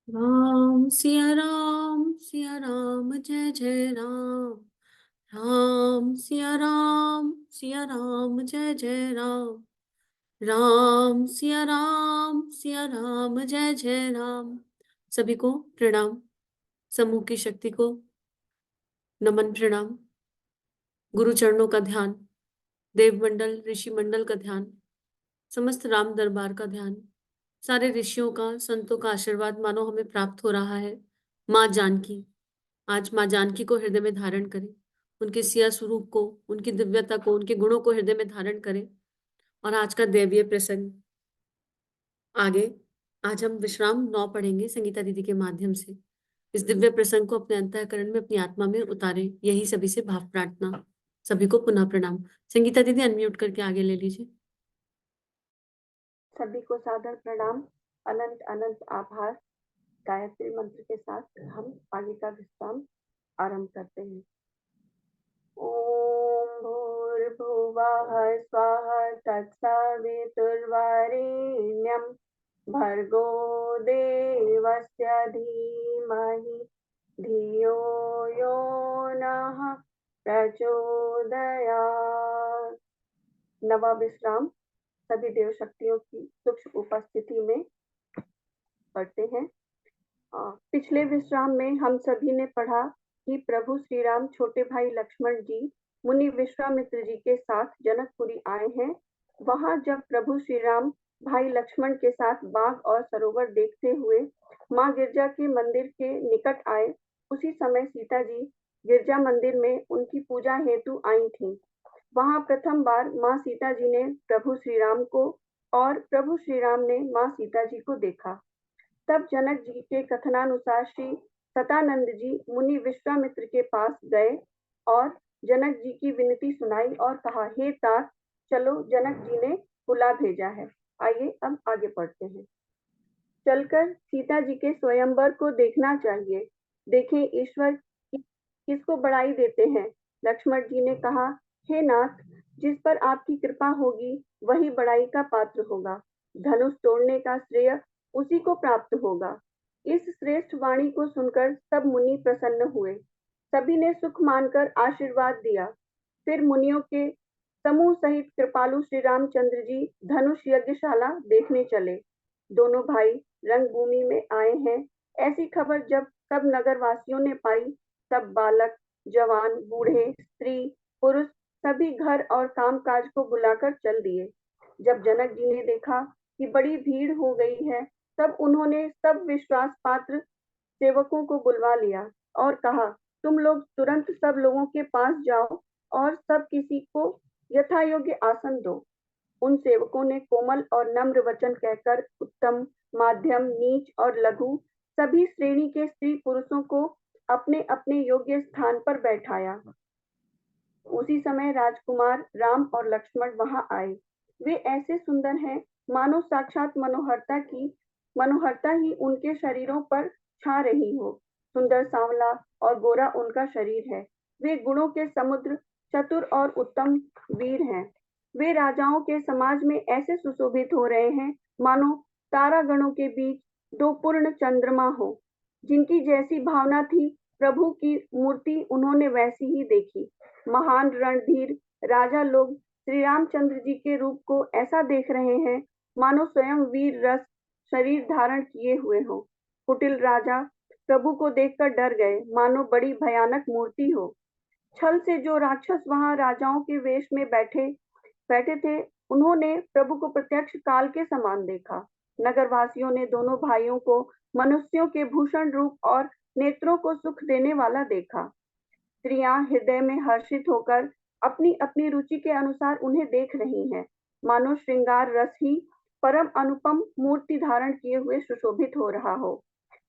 सिया राम जय जय राम। राम सिया राम जय जय राम। सिया राम जय जय राम। सभी को प्रणाम। समूह की शक्ति को नमन प्रणाम। गुरु चरणों का ध्यान, देव मंडल ऋषि मंडल का ध्यान, समस्त राम दरबार का ध्यान, सारे ऋषियों का संतों का आशीर्वाद मानो हमें प्राप्त हो रहा है। माँ जानकी, आज माँ जानकी को हृदय में धारण करें, उनके सिया स्वरूप को, उनकी दिव्यता को, उनके गुणों को हृदय में धारण करें। और आज का दैवीय प्रसंग आगे, आज हम विश्राम 9 पढ़ेंगे संगीता दीदी के माध्यम से। इस दिव्य प्रसंग को अपने अंतःकरण में, अपनी आत्मा में उतारें, यही सभी से भाव प्रार्थना। सभी को पुनः प्रणाम। संगीता दीदी अनम्यूट करके आगे ले लीजिए। सभी को सादर प्रणाम, अनंत अनंत आभार। गायत्री मंत्र के साथ हम आगे का विश्राम आरंभ करते हैं। ओम भूर्भुवः स्वः तत्सवितुर्वरेण्यं भर्गो देवस्य धीमहि धियो यो नः प्रचोदयात्। नवा विश्राम सभी देव शक्तियों की सूक्ष्म उपस्थिति में पढ़ते हैं। पिछले विश्राम में हम सभी ने पढ़ा कि प्रभु श्री राम छोटे भाई लक्ष्मण जी मुनि विश्वामित्र जी के साथ जनकपुरी आए हैं। वहां जब प्रभु श्री राम भाई लक्ष्मण के साथ बाग और सरोवर देखते हुए माँ गिरजा के मंदिर के निकट आए, उसी समय सीता जी गिरजा मंदिर में उनकी पूजा हेतु आई थीं। वहां प्रथम बार माँ सीता जी ने प्रभु श्री राम को और प्रभु श्री राम ने माँ सीता जी को देखा। तब जनक जी के कथनानुसार श्री सतानंद जी मुनि विश्वामित्र के पास गए और जनक जी की विनती सुनाई और कहा, हे तात, चलो, जनक जी ने बुला भेजा है। आइए अब आगे पढ़ते हैं। चलकर सीता जी के स्वयंवर को देखना चाहिए। देखें ईश्वर किसको बड़ाई देते हैं। लक्ष्मण जी ने कहा, हे नाथ, जिस पर आपकी कृपा होगी वही बड़ाई का पात्र होगा। धनुष तोड़ने का श्रेय उसी को प्राप्त होगा। इस श्रेष्ठ वाणी को सुनकर सब मुनि प्रसन्न हुए। सभी ने सुख मानकर आशीर्वाद दिया। फिर मुनियों के समूह सहित कृपालु श्री रामचंद्र जी धनुष यज्ञशाला देखने चले। दोनों भाई रंगभूमि में आए हैं। ऐसी खबर जब सब नगर वासियों ने पाई, सब बालक, जवान, बूढ़े, स्त्री, पुरुष सभी घर और कामकाज को बुलाकर चल दिए। जब जनक जी ने देखा कि बड़ी भीड़ हो गई है, तब उन्होंने सब विश्वास पात्र सेवकों को बुलवा लिया और कहा, तुम लोग तुरंत सब लोगों के पास जाओ और सब किसी को यथा योग्य आसन दो। उन सेवकों ने कोमल और नम्र वचन कहकर उत्तम, माध्यम, नीच और लघु सभी श्रेणी के स्त्री पुरुषों को अपने अपने योग्य स्थान पर बैठाया। उसी समय राजकुमार राम और लक्ष्मण वहां आए। वे ऐसे सुंदर हैं मानो साक्षात मनोहरता ही उनके शरीरों पर छा रही हो। सुंदर सांवला और गोरा उनका शरीर है। वे गुणों के समुद्र, चतुर और उत्तम वीर हैं। वे राजाओं के समाज में ऐसे सुशोभित हो रहे हैं मानो तारागणों के बीच दो पूर्ण चंद्रमा हो। जिनकी जैसी भावना थी, प्रभु की मूर्ति उन्होंने वैसी ही देखी। महान रणधीर राजा लोग श्री रामचंद्र जी के रूप को ऐसा देख रहे हैं मानो स्वयं वीर रस शरीर धारण किए हुए हो। कुटिल राजा प्रभु को देखकर डर गए, मानो बड़ी भयानक मूर्ति हो। छल से जो राक्षस वहां राजाओं के वेश में बैठे बैठे थे, उन्होंने प्रभु को प्रत्यक्ष काल के समान देखा। नगरवासियों ने दोनों भाइयों को मनुष्यों के भूषण रूप और नेत्रों को सुख देने वाला देखा। स्त्रियां हृदय में हर्षित होकर अपनी अपनी रुचि के अनुसार उन्हें देख रही हैं, मानो श्रृंगार रस ही परम अनुपम मूर्ति धारण किए हुए सुशोभित हो रहा हो।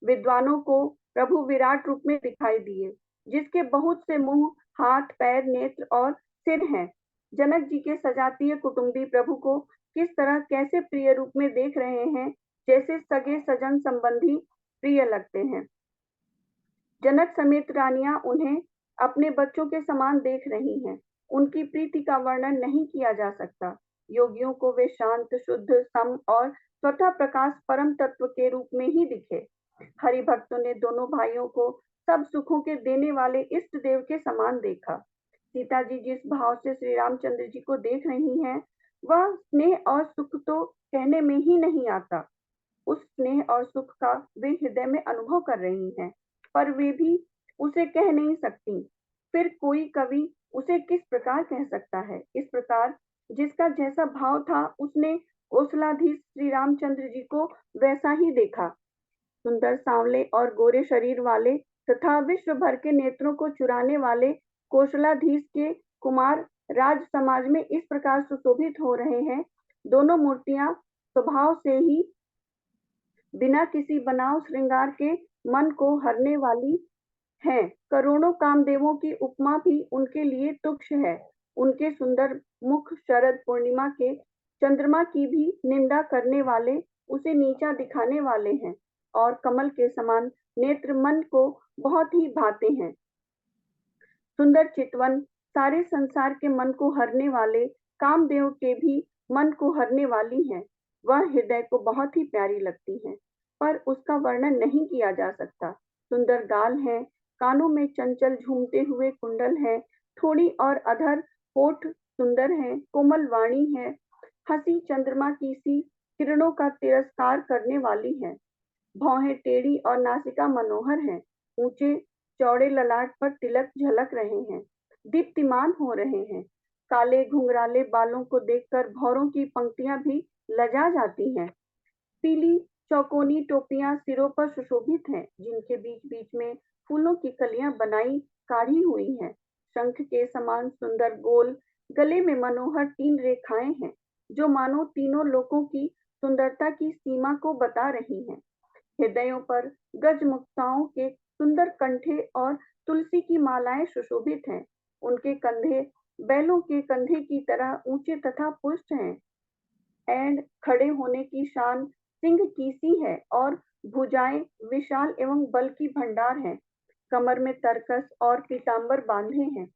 विद्वानों को प्रभु विराट रूप में दिखाई दिए, जिसके बहुत से मुंह, हाथ, पैर, नेत्र और सिर हैं। जनक जी के सजातीय कुटुंबी प्रभु को किस तरह कैसे प्रिय रूप में देख रहे हैं, जैसे सगे सजन संबंधी प्रिय लगते हैं। जनक समेत रानियां उन्हें अपने बच्चों के समान देख रही हैं। उनकी प्रीति का वर्णन नहीं किया जा सकता। योगियों को वे शांत, शुद्ध, सम और स्वतः प्रकाश परम तत्व के रूप में ही दिखे। हरि भक्तों ने दोनों भाइयों को सब सुखों के देने वाले इष्ट देव के समान देखा। सीता जी जिस भाव से श्री रामचंद्र जी को देख रही हैं, वह स्नेह और सुख तो कहने में ही नहीं आता। उस स्नेह और सुख का वे हृदय में अनुभव कर रही हैं, पर वे भी उसे कह नहीं सकती। फिर कोई कवि उसे किस प्रकार कह सकता है? इस प्रकार जिसका जैसा भाव था, उसने कौशलाधीश श्री रामचंद्र जी को वैसा ही देखा। सुंदर सांवले और गोरे शरीर वाले तथा विश्व भर के नेत्रों को चुराने वाले कौशलाधीश के कुमार राज समाज में इस प्रकार सुशोभित हो रहे हैं। दोनों मूर्तियां स्वभाव से ही बिना किसी बनाव श्रृंगार के मन को हरने वाली हैं। करोड़ों कामदेवों की उपमा भी उनके लिए तुच्छ है। उनके सुंदर मुख शरद पूर्णिमा के चंद्रमा की भी निंदा करने वाले, उसे नीचा दिखाने वाले हैं, और कमल के समान नेत्र मन को बहुत ही भाते हैं। सुंदर चितवन सारे संसार के मन को हरने वाले कामदेव के भी मन को हरने वाली है। वह हृदय को बहुत ही प्यारी लगती है, पर उसका वर्णन नहीं किया जा सकता। सुंदर गाल है, कानों में चंचल झूमते हुए कुंडल है, थोड़ी और अधर होठ सुंदर है, कोमल वाणी है, हंसी चंद्रमा की सी किरणों का तिरस्कार करने वाली है। भौहें टेढ़ी और नासिका मनोहर है, ऊंचे चौड़े ललाट पर तिलक झलक रहे हैं, दीप्तिमान हो रहे हैं। काले घुंघराले बालों को देखकर भौरों की पंक्तियां भी लजा जाती हैं। पीली चौकोनी टोपियां सिरों पर सुशोभित हैं, जिनके बीच बीच में फूलों की कलियां बनाई काढ़ी हुई हैं। शंख के समान सुंदर गोल गले में मनोहर 3 रेखाएं हैं, जो मानो तीनों लोकों की सुंदरता की सीमा को बता रही हैं। हृदयों पर गजमुक्ताओं के सुंदर कंठे और तुलसी की मालाएं सुशोभित हैं। उनके कंधे बैलों के कंधे की तरह ऊंचे तथा पुष्ट हैं। एंड खड़े होने की शान सिंह की सी है, और भुजाएं विशाल एवं बल की भंडार हैं। कमर में तरकस और पीतांबर बांधे हैं।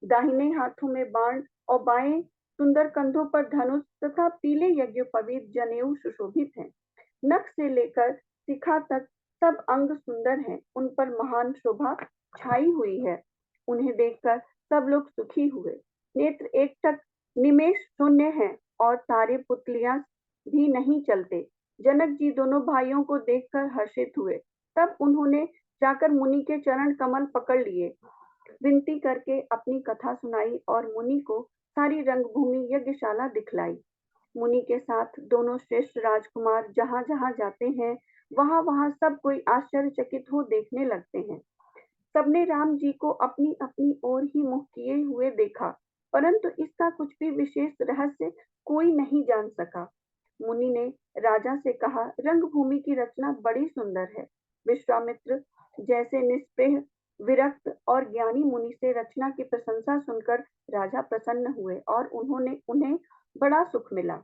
दाहिने हाथों में बाण और बाएं सुंदर कंधों पर धनुष तथा पीले यज्ञोपवीत जनेऊ सुशोभित हैं। नख से लेकर शिखा तक सब अंग सुंदर हैं, उन पर महान शोभा छाई हुई है। उन्हें देखकर सब लोग सुखी हुए। नेत्र एकटक निमेष शून्य हैं, और तारे पुतलियां भी नहीं चलते। जनक जी दोनों भाइयों को देखकर हर्षित हुए। तब उन्होंने जाकर मुनि के चरण कमल पकड़ लिए, विनती करके अपनी कथा सुनाई और मुनि को सारी रंगभूमि यज्ञशाला दिखलाई। मुनि के साथ दोनों श्रेष्ठ राजकुमार जहां जहां जाते हैं, वहां वहां सब कोई आश्चर्यचकित हो देखने लगते हैं। सबने राम जी को अपनी अपनी ओर ही मुख किए हुए देखा, परंतु इसका कुछ भी विशेष रहस्य कोई नहीं जान सका। मुनि ने राजा से कहा, रंगभूमि की रचना बड़ी सुंदर है। विश्वामित्र जैसे निष्प्रेह विरक्त और ज्ञानी मुनि से रचना की प्रशंसा सुनकर राजा प्रसन्न हुए, और उन्हें बड़ा सुख मिला।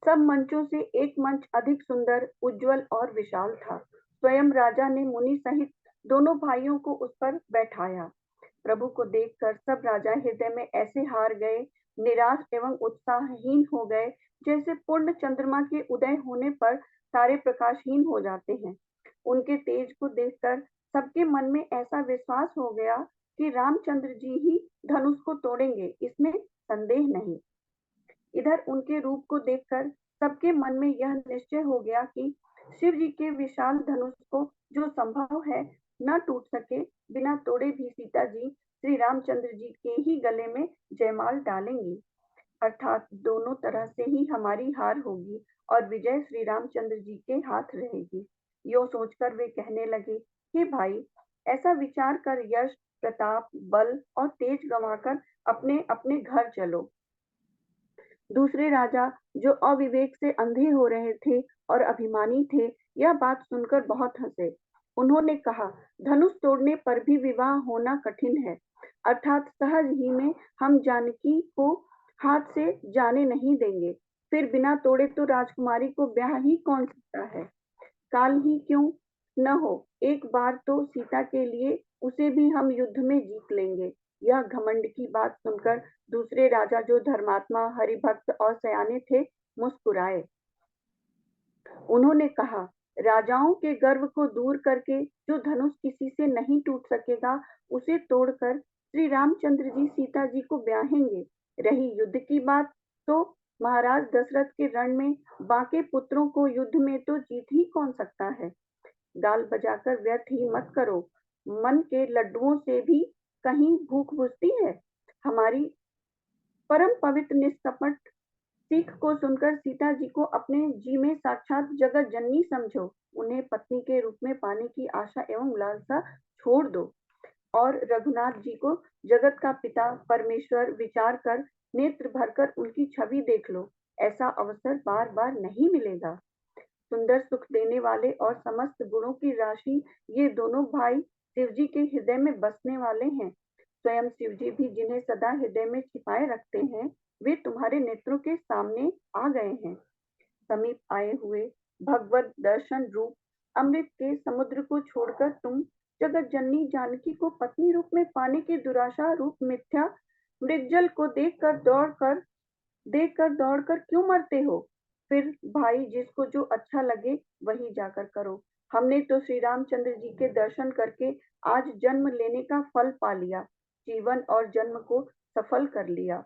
सब मंचों से एक मंच अधिक सुंदर, उज्जवल और विशाल था। स्वयं राजा ने मुनि सहित दोनों भाइयों को उस पर बैठाया। प्रभु को देखकर सब राजा हृदय में ऐसे हार गए, निराश एवं उत्साहहीन हो गए, जैसे पूर्ण चंद्रमा के उदय होने पर तारे प्रकाशहीन हो जाते हैं। उनके तेज को देखकर सबके मन में ऐसा विश्वास हो गया कि रामचंद्र जी ही धनुष को तोड़ेंगे, इसमें संदेह नहीं। इधर उनके रूप को देखकर सबके मन में यह निश्चय हो गया कि शिव जी के विशाल धनुष को जो संभव है न टूट सके, बिना तोड़े भी सीता जी श्री रामचंद्र जी के ही गले में जयमाल डालेंगी, अर्थात दोनों तरह से ही हमारी हार होगी और विजय श्री रामचंद्र जी के हाथ रहेगी। यो सोचकर वे कहने लगे, हे भाई, ऐसा विचार कर यश, प्रताप, बल और तेज गंवाकर अपने अपने घर चलो। दूसरे राजा, जो अविवेक से अंधे हो रहे थे और अभिमानी थे, यह बात सुनकर बहुत हंसे। उन्होंने कहा, धनुष तोड़ने पर भी विवाह होना कठिन है, अर्थात सहज ही में हम जानकी को हाथ से जाने नहीं देंगे। फिर बिना तोड़े तो राजकुमारी को ब्याह ही कौन सकता है? काल ही क्यों न हो, एक बार तो सीता के लिए उसे भी हम युद्ध में जीत लेंगे। यह घमंड की बात सुनकर दूसरे राजा, जो धर्मात्मा, हरिभक्त और सयाने थे, मुस्कुराए। उन्होंने कहा, राजाओं के गर्व को दूर करके जो धनुष किसी से नहीं टूट सकेगा, उसे तोड़कर श्री रामचंद्र जी सीता जी को ब्याहेंगे। रही युद्ध की बात, तो महाराज दशरथ के रण में बाके पुत्रों को युद्ध में तो जीत ही कौन सकता है। गाल बजाकर व्यर्थ ही मत करो, मन के लड्डुओं से भी कहीं भूख बुझती है। हमारी परम पवित्र निष्कपट सीख को सुनकर सीता जी को अपने जी में साक्षात जगत जननी समझो। उन्हें पत्नी के रूप में पाने की आशा एवं लालसा छोड़ दो और रघुनाथ जी को जगत का पिता परमेश्वर विचार कर नेत्र भरकर उनकी छवि देख लो। ऐसा अवसर बार बार नहीं मिलेगा। सुंदर सुख देने वाले और समस्त गुणों की राशि ये दोनों भाई शिव जी के हृदय में बसने वाले हैं। स्वयं शिव जी भी जिन्हें सदा हृदय में छिपाए रखते हैं, वे तुम्हारे नेत्रों के सामने आ गए हैं। समीप आए हुए भगवत दर्शन रूप अमृत के समुद्र को छोड़कर तुम जगत जननी जानकी को पत्नी रूप में पाने के दुराशा रूप मिथ्या मृगजल को देखकर दौड़कर क्यों मरते हो। फिर भाई जिसको जो अच्छा लगे वही जाकर करो। हमने तो श्री रामचंद्र जी के दर्शन करके आज जन्म लेने का फल पा लिया, जीवन और जन्म को सफल कर लिया।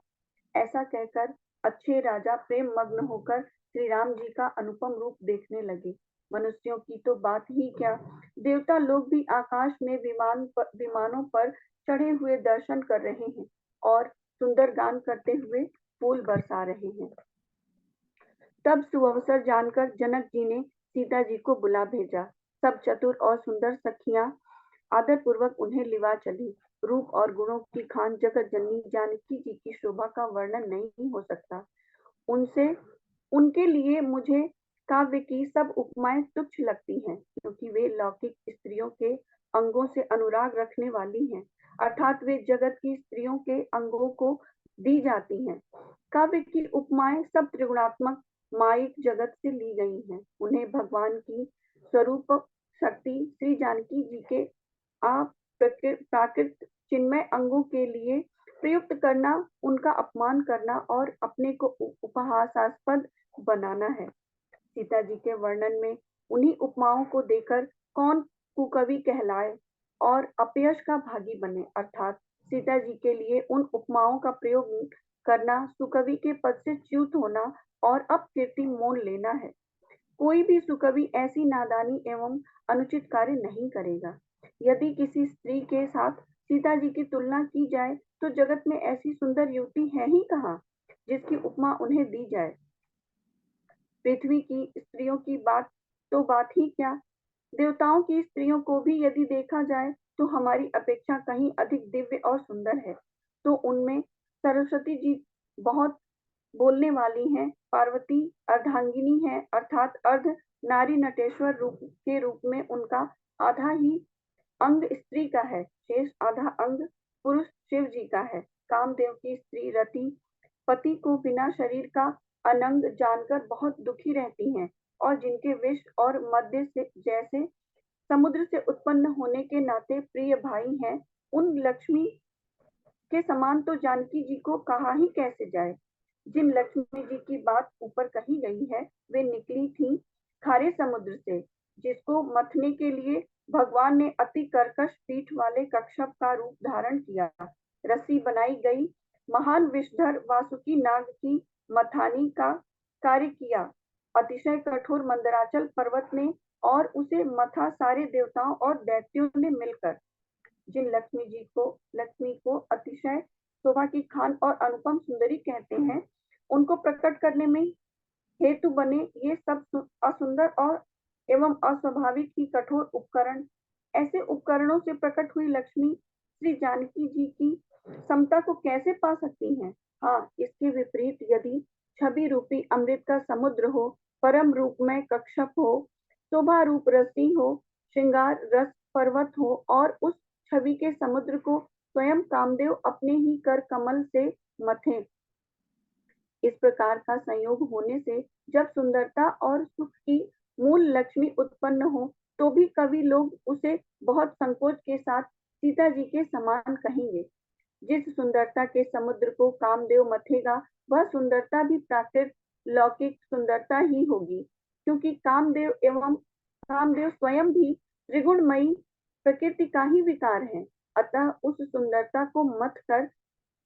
ऐसा कहकर अच्छे राजा प्रेम मग्न होकर श्री राम जी का अनुपम रूप देखने लगे। मनुष्यों की तो बात ही क्या, देवता लोग भी आकाश में विमानों पर चढ़े हुए दर्शन कर रहे हैं और सुंदर गान करते हुए फूल बरसा रहे हैं। तब सुअवसर जानकर जनक जी ने सीता जी को बुला भेजा। सब चतुर और सुंदर सखियां आदर पूर्वक उन्हें लिवा चली। रूप और गुणों की खान जगत जननी जानकी जी की शोभा का वर्णन नहीं हो सकता। उनसे उनके लिए मुझे काव्य की सब उपमाएं तुच्छ लगती हैं, क्योंकि वे लौकिक स्त्रियों के अंगों से अनुराग रखने वाली हैं, अर्थात वे जगत की स्त्रियों के अंगों को दी जाती हैं। काव्य की उपमाएं सब त्रिगुणात्मक माइक जगत से ली गई हैं। उन्हें भगवान की स्वरूप शक्ति श्री जानकी जी के प्राकृत चिन्मय अंगों के लिए प्रयुक्त करना, उनका अपमान करना और अपने को उपहासास्पद बनाना है। सीता जी के वर्णन में उन्हीं उपमाओं को देकर कौन कुकवि कहलाए और अपयश का भागी बने, अर्थात सीता जी के लिए उन उपमाओं का प्रयोग करना सुकवि के पद से च्युत होना और अपकीर्ति मोल लेना है। कोई भी सुकवि ऐसी नादानी एवं अनुचित कार्य नहीं करेगा। यदि किसी स्त्री के साथ सीता जी की तुलना की जाए तो जगत में ऐसी सुंदर युवती है ही कहाँ जिसकी उपमा उन्हें दी जाए। पृथ्वी की स्त्रियों की बात ही क्या, देवताओं की स्त्रियों को भी यदि देखा जाए तो हमारी अपेक्षा कहीं अधिक दिव्य और सुंदर है। तो उनमें सरस्वती जी बहुत बोलने वाली हैं। पार्वती अर्धांगिनी है, अर्थात अर्ध नारी नटेश्वर रूप में उनका आधा ही अंग स्त्री का है, शेष आधा अंग पुरुष शिव जी का है। कामदेव की स्त्री रति पति को बिना शरीर का अनंग जानकर बहुत दुखी रहती हैं और जिनके विष और मध्य से जैसे समुद्र से उत्पन्न होने के नाते प्रिय भाई हैं, उन लक्ष्मी के समान तो जानकी जी को कहा ही कैसे जाए। जिन लक्ष्मी जी की बात ऊपर कही गई है, वे निकली थी खारे समुद्र से, जिसको मथने के लिए भगवान ने अति कर्कश पीठ वाले कच्छप का रूप धारण किया। रस्सी बनाई गई महान विषधर वासुकी नाग की मथानी का कार्य किया। अतिशय कठोर मंदराचल पर्वत ने और उसे मथा सारे देवताओं और दैत्यों ने मिलकर। जिन लक्ष्मी को अतिशय शोभा की खान और अनुपम सुंदरी कहते हैं, उनको प्रकट करने में हेतु बने ये सब असुंदर और एवं अस्वाभाविक ही कठोर उपकरण, ऐसे उपकरणों से प्रकट हुई लक्ष्मी श्री जानकी जी की समता को कैसे पा सकती हैं। हाँ, इसके विपरीत यदि छवि रूपी अमृत का समुद्र हो, परम रूप में कच्छप हो, शोभा रूप रस्सी हो, श्रृंगार रस पर्वत हो और उस छवि के समुद्र को स्वयं कामदेव अपने ही कर कमल से मथे, इस प्रकार का संयोग होने से जब सुंदरता और सुख की मूल लक्ष्मी उत्पन्न हो, तो भी कवि लोग उसे बहुत संकोच के साथ सीता जी के समान कहेंगे। जिस सुंदरता के समुद्र को कामदेव मथेगा, वह सुंदरता भी प्राकृत लौकिक सुंदरता ही होगी, क्योंकि कामदेव एवं कामदेव स्वयं भी त्रिगुणमयी प्रकृति का ही विकार है, अतः उस सुंदरता को मत कर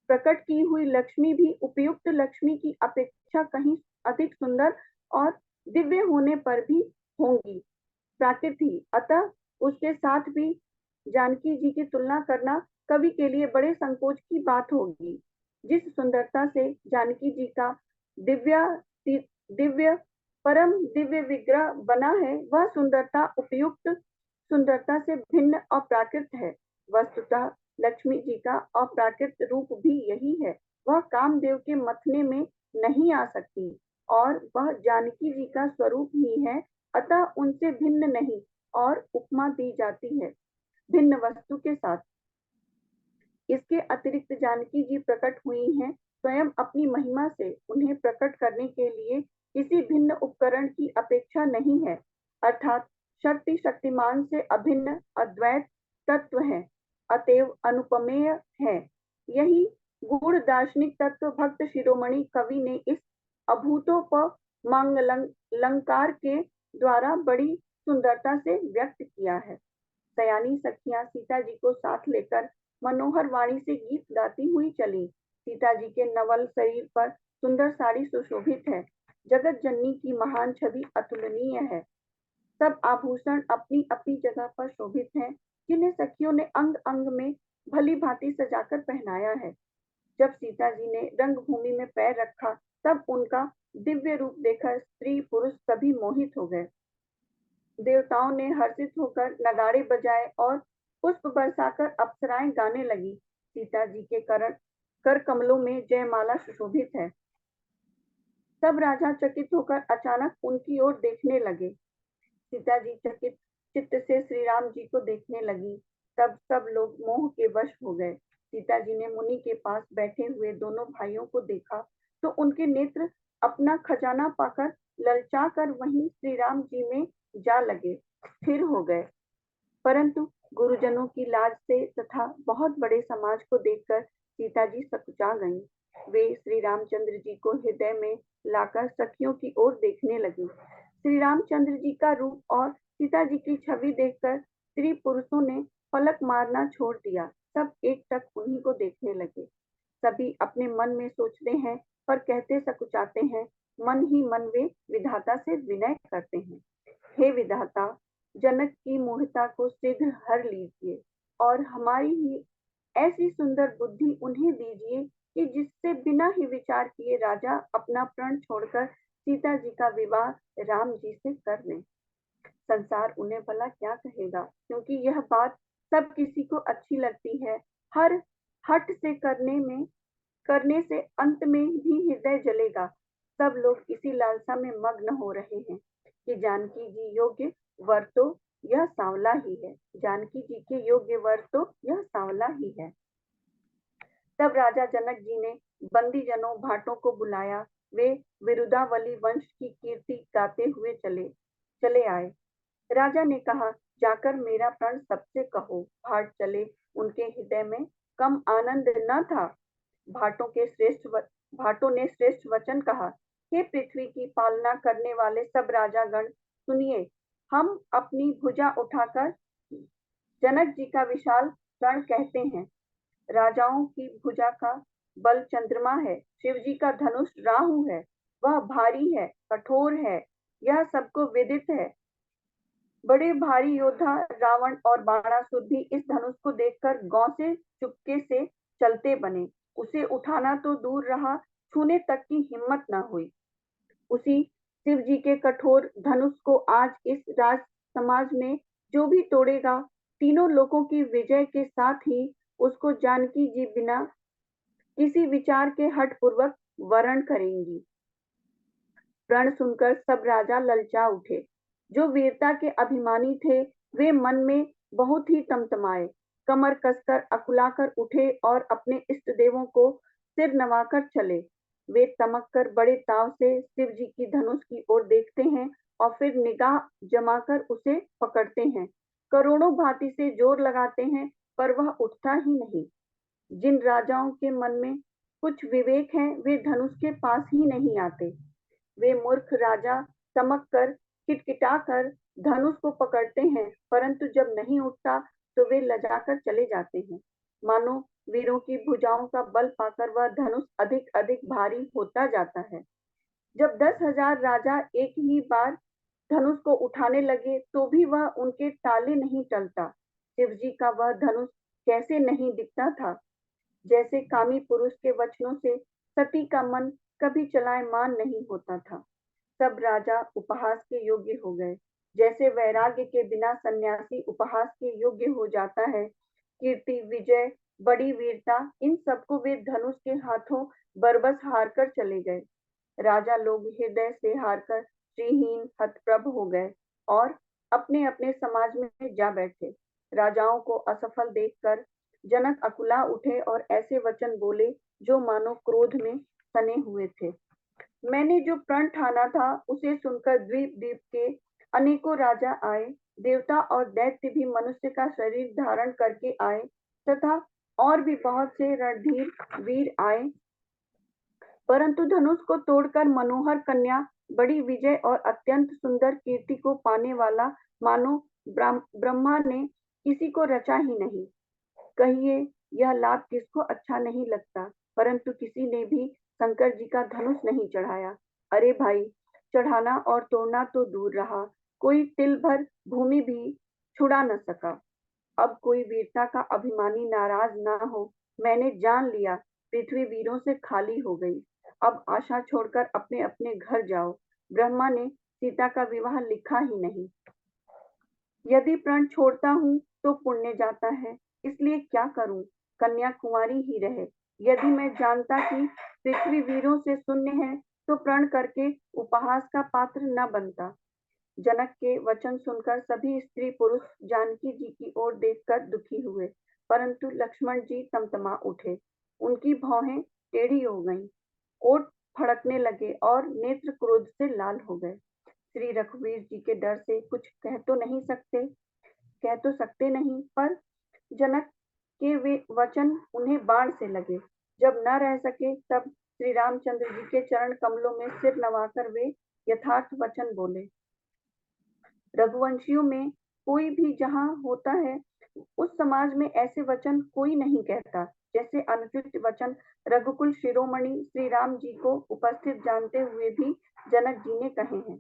प्रकट की हुई लक्ष्मी भी उपयुक्त लक्ष्मी की अपेक्षा कहीं अधिक सुंदर और दिव्य होने पर भी होंगी प्राकृति, अतः उसके साथ भी जानकी जी की तुलना करना कवि के लिए बड़े संकोच की बात होगी। जिस सुंदरता से जानकी जी का दिव्य दिव्य परम दिव्य विग्रह बना है, वह सुंदरता उपयुक्त सुंदरता से भिन्न और प्राकृत है। वस्तुतः लक्ष्मी जी का अप्राकृत रूप भी यही है, वह कामदेव के मथने में नहीं आ सकती और वह जानकी जी का स्वरूप ही है, अतः उनसे भिन्न नहीं और उपमा दी जाती है भिन्न वस्तु के साथ। इसके अतिरिक्त जानकी जी प्रकट हुई हैं स्वयं अपनी महिमा से, उन्हें प्रकट करने के लिए किसी भिन्न उपकरण की अपेक्षा नहीं है, अर्थात शक्ति शक्तिमान से अभिन्न अद्वैत तत्व है, अतएव अनुपमेय है। यही गूढ़ दार्शनिक तत्व भक्त शिरोमणि कवि ने इस अभूतोपमांगलंकार के द्वारा बड़ी सुंदरता से व्यक्त किया है। सयानी सखियां सीता जी को साथ लेकर मनोहर वाणी से गीत गाती हुई चली। सीता जी के नवल शरीर पर सुंदर साड़ी सुशोभित है, जगत जननी की महान छवि अतुलनीय है। सब आभूषण अपनी अपनी जगह पर शोभित हैं, जिन्हें सखियों ने अंग अंग में भली भांति सजाकर पहनाया है। जब सीता जी ने रंगभूमि में पैर रखा, तब उनका दिव्य रूप देखकर स्त्री पुरुष सभी मोहित हो गए। देवताओं ने हर्षित होकर नगाड़े बजाए और पुष्प बरसाकर अप्सराएं गाने लगी। सीता जी के कर कमलों में जयमाला सुशोभित है। सब राजा चकित होकर अचानक उनकी ओर देखने लगे। सीता जी चकित चित्त से श्री राम जी को देखने लगी। तब सब लोग मोह के वश हो गए। सीता जी ने मुनि के पास बैठे हुए दोनों भाइयों को देखा तो उनके नेत्र अपना खजाना पाकर ललचा कर वहीं श्री राम जी में जा लगे, स्थिर हो गए। परंतु गुरुजनों की लाज से तथा बहुत बड़े समाज को देखकर सीता जी सकुचा गईं। वे श्री रामचंद्र जी को हृदय में लाकर सखियों की ओर देखने लगी। श्री रामचंद्र जी का रूप और सीता जी की छवि देखकर स्त्री पुरुषों ने पलक मारना छोड़ दिया। सब एक टक उन्हीं को देखने लगे। सभी अपने मन में सोचते हैं पर कहते सकुचाते हैं। मन ही मन वे विधाता से विनय करते हैं, हे विधाता, जनक की मूढ़ता को शीघ्र हर लीजिए और हमारी ही ऐसी सुंदर बुद्धि उन्हें दीजिए कि जिससे बिना ही विचार किए राजा अपना प्रण छोड़कर सीता जी का विवाह राम जी से कर लें। संसार उन्हें भला क्या कहेगा, क्योंकि यह बात सब किसी को अच्छी लगती है। हर हट से करने से अंत में भी हृदय जलेगा। सब लोग इसी लालसा में मग्न हो रहे हैं कि जानकी जी योग्य वर तो यह सांवला ही है। जानकी जी के योग्य वर तो यह सांवला ही है। तब राजा जनक जी ने बंदी जनों भाटों को बुलाया। वे विरुदावली वंश की कीर्ति गाते हुए चले आए। राजा ने कहा, जाकर मेरा प्रण सबसे कहो। भाट चले, उनके हृदय में कम आनंद न था। भाटों ने श्रेष्ठ वचन कहा, हे पृथ्वी की पालना करने वाले सब राजागण, सुनिए। हम अपनी भुजा उठाकर जनक जी का विशाल प्रण कहते हैं। राजाओं की भुजा का बल चंद्रमा है, शिव जी का धनुष राहु है। वह भारी है, कठोर है, यह सबको विदित है। बड़े भारी योद्धा रावण और बाणासुर भी इस धनुष को देखकर गांव से चुपके से चलते बने। उसे उठाना तो दूर रहा, छूने तक की हिम्मत न हुई। उसी शिव जी के कठोर धनुष को आज इस राज समाज में जो भी तोड़ेगा, तीनों लोगों की विजय के साथ ही उसको जानकी जी बिना किसी विचार के हठ पूर्वक वरण करेंगी। प्रण सुनकर सब राजा ललचा उठे। जो वीरता के अभिमानी थे, वे मन में बहुत ही तमतमाए, कमर कसकर अकुलाकर उठे और अपने इष्ट देवों को सिर नवाकर चले। वे तमक कर बड़े ताव से शिव जी की धनुष की ओर देखते हैं और फिर निगाह जमाकर उसे पकड़ते हैं। करोड़ों भांति से जोर लगाते हैं, पर वह उठता ही नहीं। जिन राजाओं के मन में कुछ विवेक है, वे धनुष के पास ही नहीं आते। वे मूर्ख राजा तमक कर किटकिटा कर धनुष को पकड़ते हैं, परंतु जब नहीं उठता तो वे लजाकर चले जाते हैं। मानो वीरों की भुजाओं का बल पाकर वह धनुष अधिक अधिक भारी होता जाता है। जब 10,000 राजा एक ही बार धनुष को उठाने लगे तो भी वह उनके ताले नहीं टलता। शिवजी का वह धनुष कैसे नहीं दिखता था। जैसे कामी पुरुष के वचनों से सती का मन कभी चलायमान नहीं होता था। सब राजा उपहास के योग्य हो गए। जैसे वैराग्य के बिना सन्यासी उपहास के योग्य हो जाता है। कीर्ति, विजय, बड़ी वीरता, इन सबको वे धनुष के हाथों बरबस हार कर चले गए। राजा लोग हृदय से हारकर श्रीहीन हतप्रभ हो गए और अपने अपने समाज में जा बैठे। राजाओं को असफल देखकर जनक अकुला उठे और ऐसे वचन बोले जो मानो क्रोध में सने हुए थे। मैंने जो प्रण ठाना था उसे सुनकर द्वीप द्वीप के अनेकों राजा आए। देवता और दैत्य भी मनुष्य का शरीर धारण करके आए तथा और भी बहुत से रणधीर वीर आए, परंतु धनुष को तोड़कर मनोहर कन्या, बड़ी विजय और अत्यंत सुंदर कीर्ति को पाने वाला मानो ब्रह्मा ने किसी को रचा ही नहीं। कहिए यह लाभ किसको अच्छा नहीं लगता, परंतु किसी ने भी शंकर जी का धनुष नहीं चढ़ाया। अरे भाई, चढ़ाना और तोड़ना तो दूर रहा, कोई तिल भर भूमि भी छुड़ा न सका। अब कोई वीरता का अभिमानी नाराज ना हो। मैंने जान लिया पृथ्वी वीरों से खाली हो गई। अब आशा छोड़कर अपने अपने घर जाओ। ब्रह्मा ने सीता का विवाह लिखा ही नहीं। यदि प्रण छोड़ता हूँ तो पुण्य जाता है, इसलिए क्या करूं, कन्या कुंवारी ही रहे। यदि मैं जानता कि पृथ्वी वीरों से शून्य है तो प्रण करके उपहास का पात्र न बनता। जनक के वचन सुनकर सभी स्त्री पुरुष जानकी जी की ओर देखकर दुखी हुए, परंतु लक्ष्मण जी तमतमा उठे। उनकी भौहें टेढ़ी हो गईं, ओठ फड़कने लगे और नेत्र क्रोध से लाल हो गए। श्री रघुवीर जी के डर से कुछ कह तो सकते नहीं, पर जनक के वे वचन उन्हें बाण से लगे। जब न रह सके तब श्री रामचंद्र जी के चरण कमलों में सिर नवाकर वे यथार्थ वचन बोले। रघुवंशियों में कोई भी जहाँ होता है उस समाज में ऐसे वचन कोई नहीं कहता जैसे अनुचित वचन रघुकुल शिरोमणि श्री राम जी को उपस्थित जानते हुए भी जनक जी ने कहे हैं।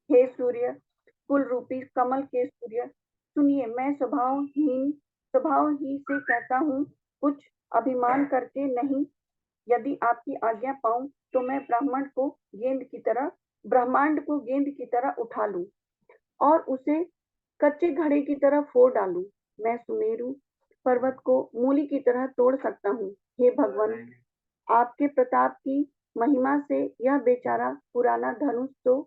हे सूर्य कुल रूपी कमल के सूर्य, सुनिए, मैं स्वभाव ही से कहता हूँ, कुछ अभिमान करके नहीं। यदि आपकी आज्ञा पाऊं तो मैं ब्रह्मांड को गेंद की तरह उठा लूं और उसे कच्चे घड़े की तरह फोड़ डालूं। मैं सुमेरु पर्वत को मूली की तरह तोड़ सकता हूँ। हे भगवान, आपके प्रताप की महिमा से यह बेचारा पुराना धनुष तो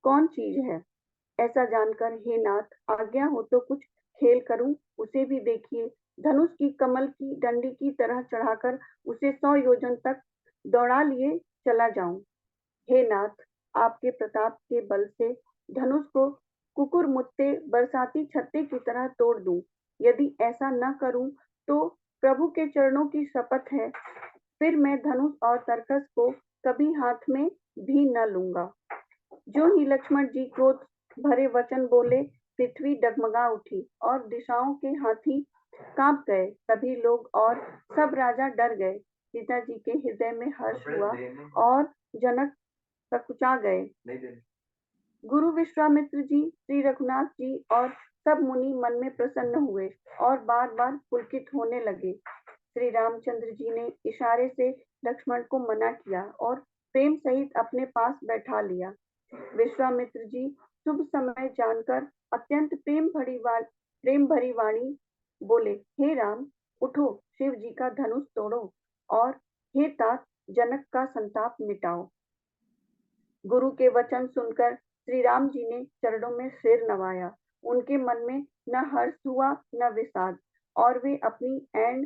कौन चीज है। ऐसा जानकर हे नाथ, आज्ञा हो तो कुछ खेल करूं, उसे भी देखिए। धनुष की कमल की डंडी की तरह चढ़ाकर उसे 100 योजन तक दौड़ा लिए चला जाऊं। हे नाथ, आपके प्रताप के बल से धनुष को कुकुर मुत्ते बरसाती छत्ते की तरह तोड़ दूं। यदि ऐसा न करूं तो प्रभु के चरणों की शपथ है, फिर मैं धनुष और तरकस को कभी हाथ में भी न लूंगा। जो ही लक्ष्मण जी क्रोध भरे वचन बोले, पृथ्वी डगमगा उठी और दिशाओं के हाथी कांप गए। सभी लोग और सब राजा डर गए। सीता जी के हृदय में हर्ष हुआ और जनक सकुचा गए। गुरु विश्वामित्र जी, श्री रघुनाथ जी और सब मुनि मन में प्रसन्न हुए और बार बार पुलकित होने लगे। श्री रामचंद्र जी ने इशारे से लक्ष्मण को मना किया और प्रेम सहित अपने पास बैठा लिया। विश्वामित्र जी शुभ समय जानकर अत्यंत प्रेम भरी वाणी बोले, हे राम, उठो, शिव जी का धनुष तोड़ो और हे तात, जनक का संताप मिटाओ। गुरु के वचन सुनकर श्री राम जी ने चरणों में सिर नवाया। उनके मन में न हर्ष हुआ न विषाद, और वे अपनी ऐन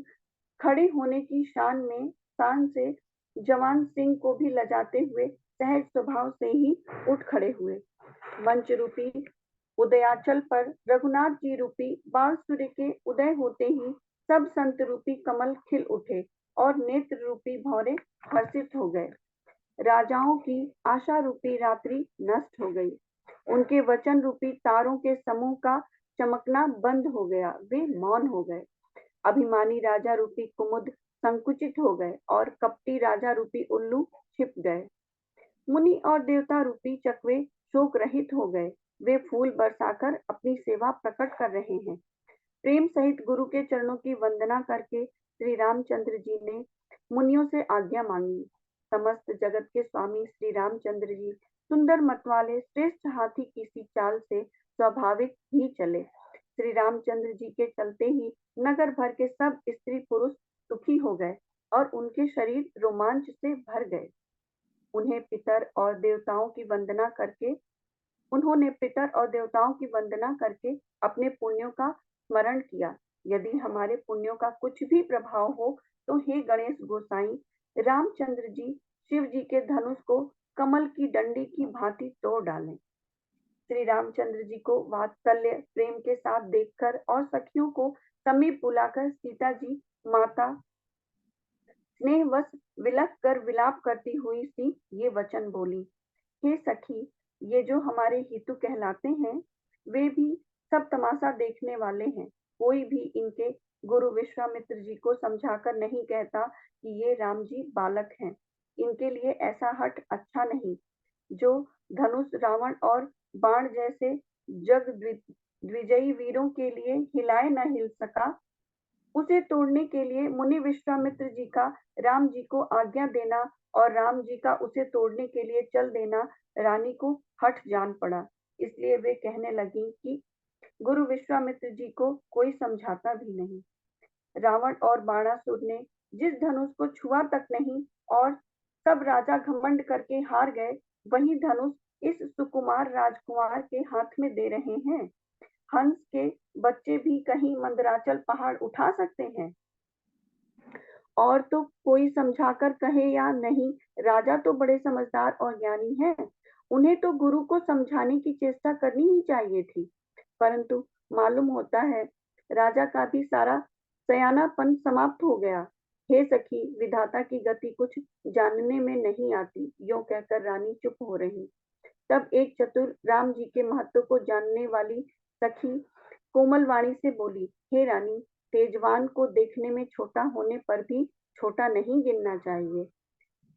खड़े होने की शान से जवान सिंह को भी लजाते हुए सहज स्वभाव से ही उठ खड़े हुए। मंच रूपी उदयाचल पर रघुनाथ जी रूपी बाल सूर्य के उदय होते ही सब संत रूपी कमल खिल उठे और नेत्र रूपी भौरे हर्षित हो गए। राजाओं की आशा रूपी रात्रि नष्ट हो गई। उनके वचन रूपी तारों के समूह का चमकना बंद हो गया, वे मौन हो गए। अभिमानी राजा रूपी कुमुद संकुचित हो गए और कपटी राजा रूपी उल्लू छिप गए। मुनि और देवता रूपी चकवे शोक रहित हो गए, वे फूल बरसाकर अपनी सेवा प्रकट कर रहे हैं। प्रेम सहित गुरु के चरणों की वंदना करके श्री रामचंद्र जी ने मुनियों से आज्ञा मांगी। समस्त जगत के स्वामी श्री रामचंद्र जी सुंदर मतवाले श्रेष्ठ हाथी की सी चाल से स्वाभाविक ही चले। श्री रामचंद्र जी के चलते ही नगर भर के सब स्त्री पुरुष सुखी हो गए और उनके शरीर रोमांच से भर गए। उन्होंने पितर और देवताओं की वंदना करके अपने पुण्यों का स्मरण किया। यदि हमारे पुण्यों का कुछ भी प्रभाव हो तो हे गणेश गोसाई, रामचंद्र जी शिव जी के धनुष को कमल की डंडी की भांति तोड़ डालें। श्री रामचंद्र जी को वात्सल्य प्रेम के साथ देखकर और सखियों को समीप बुलाकर सीता जी माता स्नेहवश विलख कर विलाप करती हुई सी ये वचन बोली। हे सखी, ये जो हमारे हितु कहलाते हैं, वे भी सब तमाशा देखने वाले हैं। कोई भी इनके गुरु विश्वामित्र जी को समझाकर नहीं कहता कि ये राम जी बालक हैं। इनके लिए ऐसा हठ अच्छा नहीं। जो धनुष रावण और बाण जैसे जग द्विजयी वीरों के लिए हिलाए न हिल सका, उसे तोड़ने के लिए मुनि विश्वामित्र जी का राम जी को आज्ञा देना और राम जी का उसे तोड़ने के लिए चल देना रानी को हठ जान पड़ा। इसलिए वे कहने लगी कि गुरु विश्वामित्र जी को कोई समझाता भी नहीं। रावण और बाणासुर ने जिस धनुष को छुआ तक नहीं और सब राजा घमंड करके हार गए, वही धनुष इस सुकुमार राजकुमार के हाथ में दे रहे हैं। हंस के बच्चे भी कहीं मंदराचल पहाड़ उठा सकते हैं। और तो कोई समझाकर कहे या नहीं, राजा तो बड़े समझदार और ज्ञानी हैं, उन्हें तो गुरु को समझाने की चेष्टा करनी ही चाहिए थी। परंतु मालूम होता है राजा का भी सारा सयानापन समाप्त हो गया। हे सखी, विधाता की गति कुछ जानने में नहीं आती। यूं कहकर रानी चुप हो रही। तब एक चतुर राम जी के महत्व को जानने वाली सखी कोमल वाणी से बोली, हे रानी, तेजवान को देखने में छोटा होने पर भी छोटा नहीं गिनना चाहिए।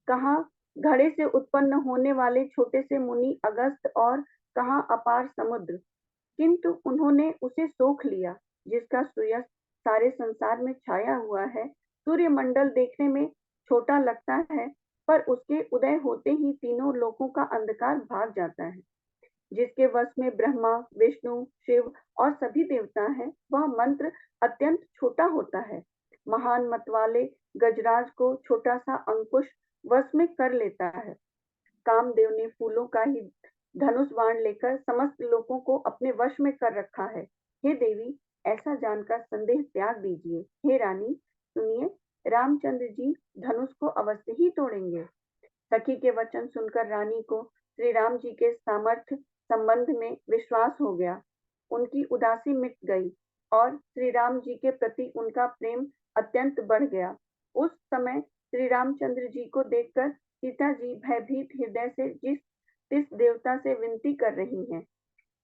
कहाँ घड़े से उत्पन्न होने वाले छोटे से मुनि अगस्त और कहाँ अपार समुद्र, किंतु उन्होंने उसे सोख लिया जिसका सूर्य सारे संसार में छाया हुआ है। सूर्यमंडल देखने में छोटा लगता है, पर उसके उदय होते ही तीनों लोकों का अंधकार भाग जाता है। जिसके वश में ब्रह्मा, विष्णु, शिव और सभी देवता हैं, वह मंत्र अत्यंत छोटा होता है। महान मतवाले गजराज को छोटा सा अंकुश वश में कर लेता है। कामदेव ने फूलों का ही धनुष बाण लेकर समस्त लोगों को अपने वश में कर रखा है। हे देवी, ऐसा जानकर संदेह त्याग दीजिए। हे रानी, सुनिए, रामचंद्र जी धनुष को अवश्य ही तोड़ेंगे। सखी के वचन सुनकर रानी को श्री राम जी के सामर्थ्य संबंध में विश्वास हो गया। उनकी उदासी मिट गई और श्री राम जी के प्रति उनका प्रेम अत्यंत बढ़ गया। उस समय श्री रामचंद्र जी को देखकर सीता जी भयभीत हृदय से जिस देवता से विनती कर रही हैं,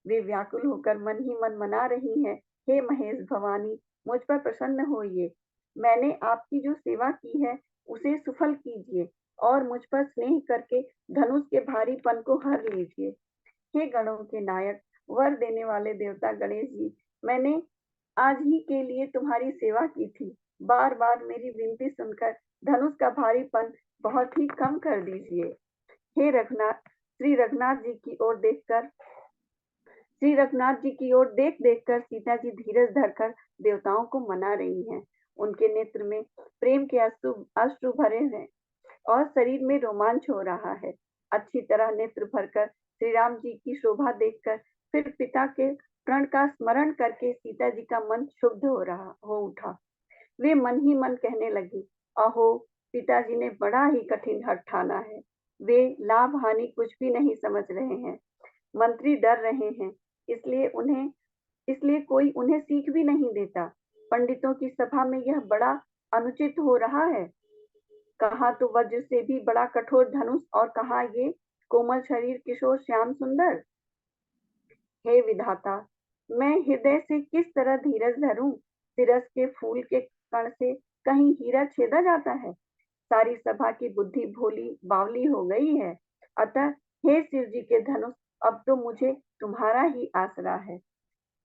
वे व्याकुल होकर मन ही मन मना रही हैं, हे महेश भवानी, मुझ पर प्रसन्न होइए। मैंने आपकी जो सेवा की है उसे सफल कीजिए और मुझ पर स्नेह करके धनुष के भारीपन को हर लीजिए। हे गणों के नायक, वर देने वाले देवता गणेश जी, मैंने आज ही के लिए तुम्हारी सेवा की थी। बार बार मेरी विनती सुनकर धनुष का भारीपन बहुत ही कम कर दीजिए। हे रघुनाथ, श्री रघुनाथ जी की ओर देख देख कर सीता जी धीरज धरकर देवताओं को मना रही हैं। उनके नेत्र में प्रेम के अश्रु भरे हैं और शरीर में रोमांच हो रहा है। अच्छी तरह नेत्र भरकर श्री राम जी की शोभा देखकर फिर पिता के प्रण का स्मरण करके सीता जी का मन शुद्ध हो उठा। वे मन ही मन कहने लगी, अहो, पिताजी ने बड़ा ही कठिन हठ ठाना है। वे लाभ हानि कुछ भी नहीं समझ रहे हैं। मंत्री डर रहे हैं, इसलिए कोई उन्हें सीख भी नहीं देता। पंडितों की सभा में यह बड़ा अनुचित हो रहा है। कहाँ तो वज्र से भी बड़ा कठोर धनुष और कहाँ ये कोमल शरीर किशोर श्याम सुंदर। हे विधाता, मैं हृदय से किस तरह धीरज धरूं? सिरस के फूल के कण से कहीं हीरा छेदा जाता है। सारी सभा की बुद्धि भोली बावली हो गई है। अतः हे शिव जी के धनुष, अब तो मुझे तुम्हारा ही आसरा है।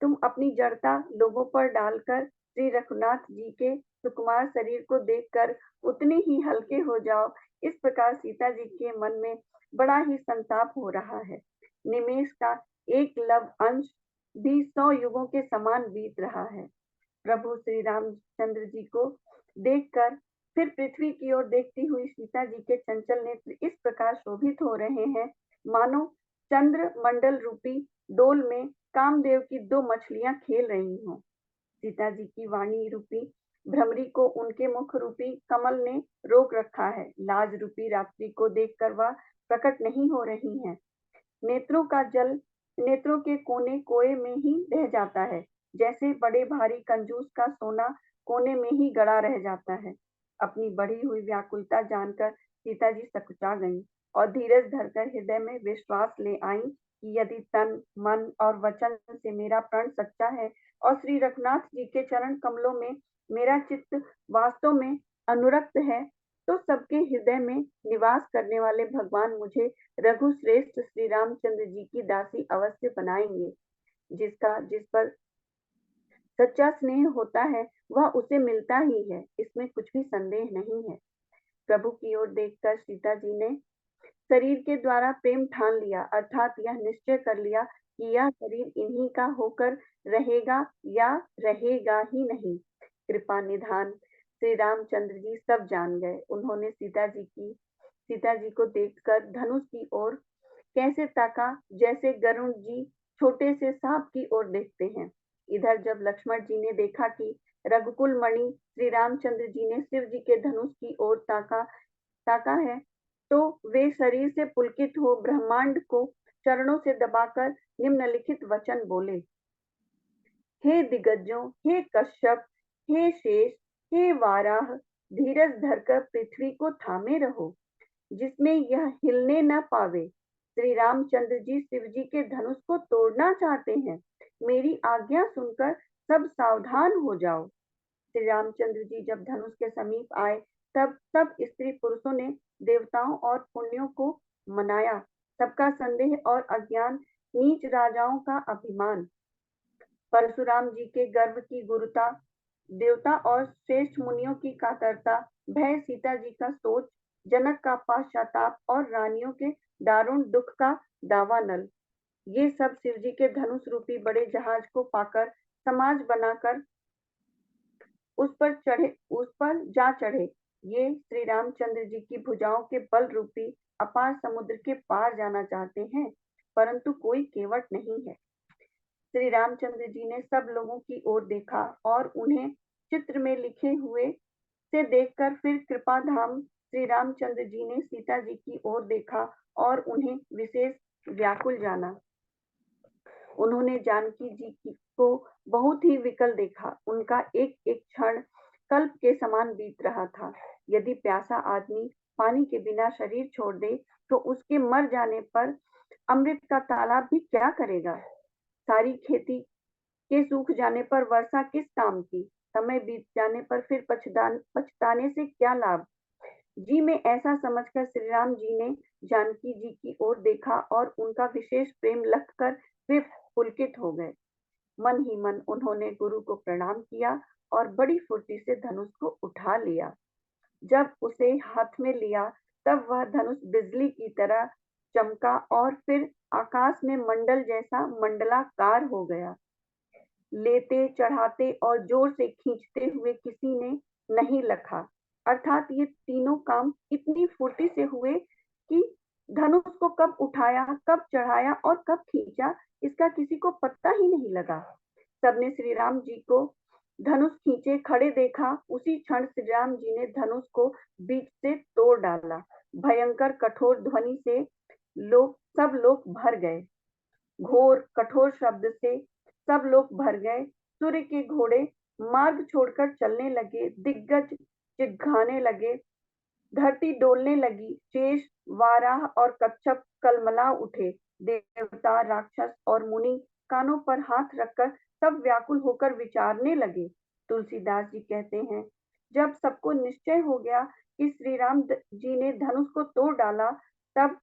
तुम अपनी जड़ता लोगों पर डालकर श्री रघुनाथ जी के सुकुमार शरीर को देखकर उतने ही हल्के हो जाओ। इस प्रकार सीता जी के मन में बड़ा ही संताप हो रहा है। निमेष का एक लव अंश भी 100 युगों के समान बीत रहा है। प्रभु श्री रामचंद्र जी को देखकर फिर पृथ्वी की ओर देखती हुई सीता जी के चंचल नेत्र इस प्रकार शोभित हो रहे हैं, मानो चंद्र मंडल रूपी डोल में कामदेव की 2 मछलियां खेल रही हों। सीता जी की वाणी रूपी भ्रमरी को उनके मुख रूपी कमल ने रोक रखा है। लाज रूपी रात्रि को देखकर वह प्रकट नहीं हो रही हैं। नेत्रों का जल नेत्रों के कोने कोए में ही रह जाता है, जैसे बड़े भारी कंजूस का सोना कोने में ही गड़ा रह जाता है। अपनी बढ़ी हुई व्याकुलता जानकर सीता जी सकुचा गईं और धीरज धरकर हृदय में विश्वास ले आईं कि यदि तन, मन और वचन से मेरा प्रण सच्चा है और श्री रघुनाथ जी के चरण कमलों में मेरा चित्त वास्तव में अनुरक्त है, तो सबके हृदय में निवास करने वाले भगवान मुझे रघुश्रेष्ठ श्री रामचंद्र जी की दासी अवश्य बनाएंगे। जिस पर सच्चा स्नेह होता है वह उसे मिलता ही है, इसमें कुछ भी संदेह नहीं है। प्रभु की ओर देखकर सीता जी ने शरीर के द्वारा प्रेम ठान लिया, अर्थात यह निश्चय कर लिया कि यह शरीर इन्हीं का होकर रहेगा या रहेगा ही नहीं। कृपा निधान श्री रामचंद्र जी सब जान गए। उन्होंने सीता जी को देखकर धनुष की ओर कैसे ताका, जैसे गरुण जी छोटे से सांप की ओर देखते हैं। इधर जब लक्ष्मण जी ने देखा कि रघुकुल मणि श्री रामचंद्र जी ने शिव जी के धनुष की ओर ताका है, तो वे शरीर से पुलकित हो ब्रह्मांड को चरणों से दबाकर निम्नलिखित वचन बोले। हे दिग्गजों, हे कश्यप, हे शेष, हे वाराह, धीरज धरकर पृथ्वी को थामे रहो, जिसमें यह हिलने न पावे। श्री रामचंद्र जी शिव जी के धनुष को तोड़ना चाहते हैं। मेरी आज्ञा सुनकर सब सावधान हो जाओ। श्री रामचंद्र जी जब धनुष के समीप आए, तब सब स्त्री पुरुषों ने देवताओं और पुण्यों को मनाया। सबका संदेह और अज्ञान, नीच राजाओं का अभिमान, परशुराम जी के गर्व की गुरुता, देवता और श्रेष्ठ मुनियों की कातरता, भय सीता जी का सोच, जनक का पश्चाताप और रानियों के दारुण दुख का दावानल, ये सब शिव जी के धनुष रूपी बड़े जहाज को पाकर समाज बनाकर उस पर जा चढ़े। ये श्री रामचंद्र जी की भुजाओं के बल रूपी अपार समुद्र के पार जाना चाहते हैं, परंतु कोई केवट नहीं है। श्री रामचंद्र जी ने सब लोगों की ओर देखा और उन्हें चित्र में लिखे हुए से देखकर फिर कृपा धाम श्री रामचंद्र जी ने सीता जी की ओर देखा और उन्हें विशेष व्याकुल जाना। उन्होंने जानकी जी को बहुत ही विकल देखा। उनका एक एक क्षण कल्प के समान बीत रहा था। यदि प्यासा आदमी पानी के बिना शरीर छोड़ दे, तो उसके मर जाने पर अमृत का तालाब भी क्या करेगा? सारी खेती के सूख जाने पर वर्षा किस काम की? समय बीत जाने पर फिर पछताने से क्या लाभ? जी में ऐसा समझकर श्री राम जी ने जानकी जी की ओर देखा और उनका विशेष प्रेम लखकर वे पुलकित हो गए। मन ही मन उन्होंने गुरु को प्रणाम किया और बड़ी फुर्ती से धनुष को उठा लिया। जब उसे हाथ में लिया, तब वह धनुष बिजली की तरह चमका और फिर आकाश में मंडल जैसा मंडलाकार हो गया। लेते, चढ़ाते और जोर से खींचते हुए किसी ने नहीं लखा। अर्थात ये तीनों काम इतनी फुर्ती से हुए कि धनुष को कब उठाया, कब चढ़ाया और कब खींचा, इसका किसी को पता ही नहीं लगा। सबने श्री राम जी को धनुष खींचे खड़े देखा। उसी क्षण श्री राम जी ने धनुष को बीच से तोड़ डाला। भयंकर कठोर ध्वनि से सब लोग भर गए। घोर कठोर शब्द से सब लोग भर गए। सूर्य के घोड़े मार्ग छोड़कर चलने लगे। दिग्गज चिढ़ाने लगे। धरती डोलने लगी। शेष, वाराह और कच्छप कलमला उठे। देवता, राक्षस और मुनि कानों पर हाथ रखकर सब व्याकुल होकर विचारने लगे। तुलसीदास जी कहते हैं, जब सबको निश्चय हो गया कि श्री राम जी ने धनुष को तोड़ डाला, तब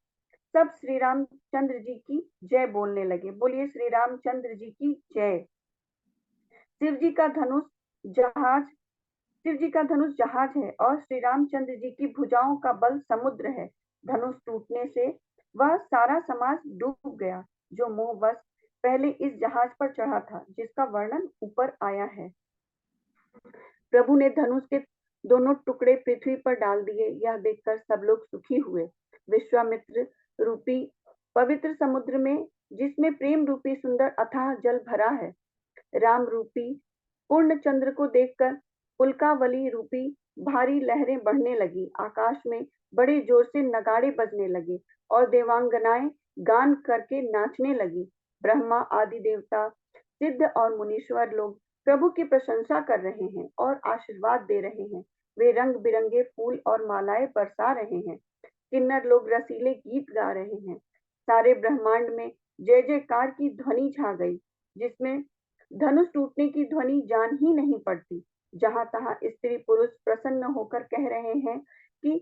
सब श्री रामचंद्र जी की जय बोलने लगे। बोलिए श्री रामचंद्र जी की जय। शिव जी का धनुष जहाज शिव जी का धनुष जहाज है और श्री रामचंद्र जी की भुजाओं का बल समुद्र है। धनुष टूटने से वह सारा समाज डूब गया जो मोहवश पहले इस जहाज पर चढ़ा था, जिसका वर्णन ऊपर आया है। प्रभु ने धनुष के दोनों टुकड़े पृथ्वी पर डाल दिए। यह देखकर सब लोग सुखी हुए। विश्वामित्र रूपी पवित्र समुद्र में, जिसमें प्रेम रूपी सुंदर अथाह जल भरा है, राम रूपी पूर्ण चंद्र को देखकर उल्कावली रूपी भारी लहरें बढ़ने लगी। आकाश में बड़े जोर से नगाड़े बजने लगे और देवांगनाएं गान करके नाचने लगी। ब्रह्मा आदि देवता, सिद्ध और मुनीश्वर लोग प्रभु की प्रशंसा कर रहे हैं और आशीर्वाद दे रहे हैं। वे रंग बिरंगे फूल और मालाएं बरसा रहे हैं। किन्नर लोग रसीले गीत गा रहे हैं। सारे ब्रह्मांड में जय जयकार की ध्वनि छा गई, जिसमें धनुष टूटने की ध्वनि जान ही नहीं पड़ती। जहां तहां स्त्री पुरुष प्रसन्न होकर कह रहे हैं कि